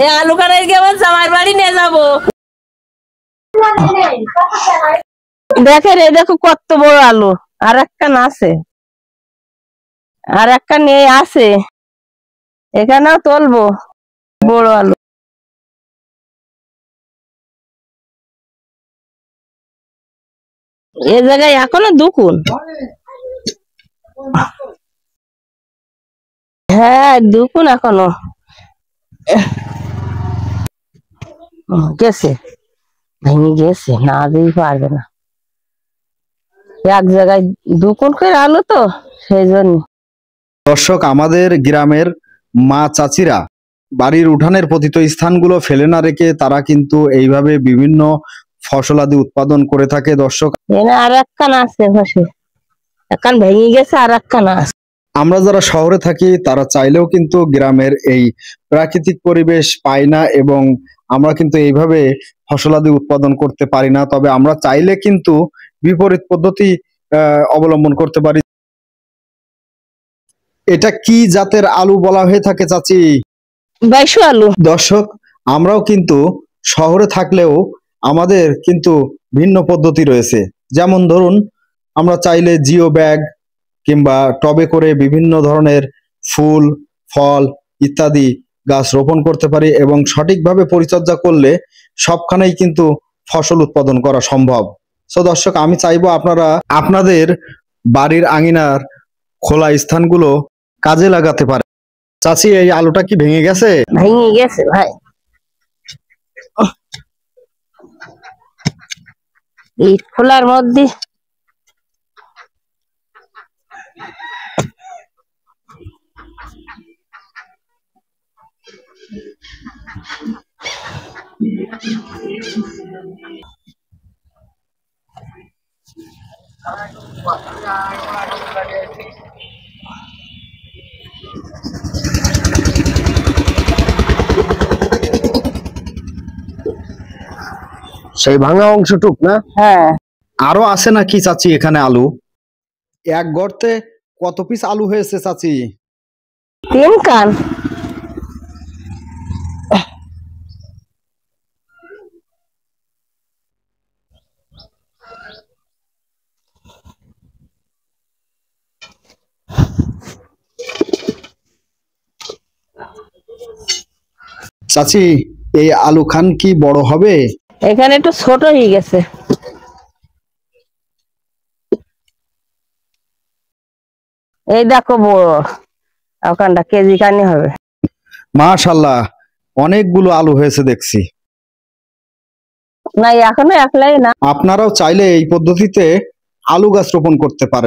এই আলু কাটাই আমার জামাইয়ের বাড়ি নিয়ে যাবো। দেখেন এই দেখো কত বড় আলু, আর একটা আছে, আর একটা নিয়ে আছে, এখানেও তুলবো বড় আলু। এ জায়গায় এখনো দুকুন, হ্যাঁ দুকুন এখনো গেছে, ভেঙে গেছে, না দিয়ে পারবে না, এক জায়গায় দুকুন করে আলু তো সেই জন্য। দর্শক, আমাদের গ্রামের মা চাচিরা বাড়ির উঠানের পতিত স্থানগুলো ফেলে না রেখে তারা কিন্তু এইভাবে বিভিন্ন ফসলাদি উৎপাদন করে থাকে। দর্শক, এনে আর একখান আছে পাশে, একখান ভেঙে গেছে, আর একখান আছে। আমরা যারা শহরে থাকি তারা চাইলেও কিন্তু গ্রামের এই প্রাকৃতিক পরিবেশ পাই না এবং আমরা কিন্তু এইভাবে ফসলাদি উৎপাদন করতে পারি না। তবে আমরা চাইলে কিন্তু বিপরীত পদ্ধতি অবলম্বন করতে পারি। এটা কি জাতের আলু বলা হয়ে থাকে চাচি? বাইশো আলু। দর্শক, আমরাও কিন্তু শহরে থাকলেও আমাদের কিন্তু ভিন্ন পদ্ধতি রয়েছে। যেমন ধরুন, আমরা চাইলে জিও ব্যাগ কিংবা টবে করে বিভিন্ন ধরনের ফুল, ফল ইত্যাদি গাছ রোপণ করতে পারি এবং সঠিকভাবে পরিচর্যা করলে সবখানেই কিন্তু ফসল উৎপাদন করা সম্ভব। সো দর্শক, আমি চাইবো আপনারা আপনাদের বাড়ির আঙিনার খোলা স্থানগুলো কাজে লাগাতে পারেন। চাচি, এই আলুটা কি ভেঙে গেছে? ভেঙে গেছে ভাই, ইট খোলার মধ্যে। সেই ভাঙা অংশটুক না? হ্যাঁ, আরো আছে নাকি চাচি এখানে আলু? এক গর্তে কত পিস আলু হয়েছে চাচি? 3 কান। চাচি, এই আলু খান কি বড় হবে? এখানে একটু ছোট হয়ে গেছে, এই দেখো বড়, ওখানটা কেজি কানি হবে। মাশাআল্লাহ, অনেকগুলো আলু হয়েছে দেখছি। না এখনো একলাই না। আপনারাও চাইলে এই পদ্ধতিতে আলু গাছ রোপণ করতে পারেন।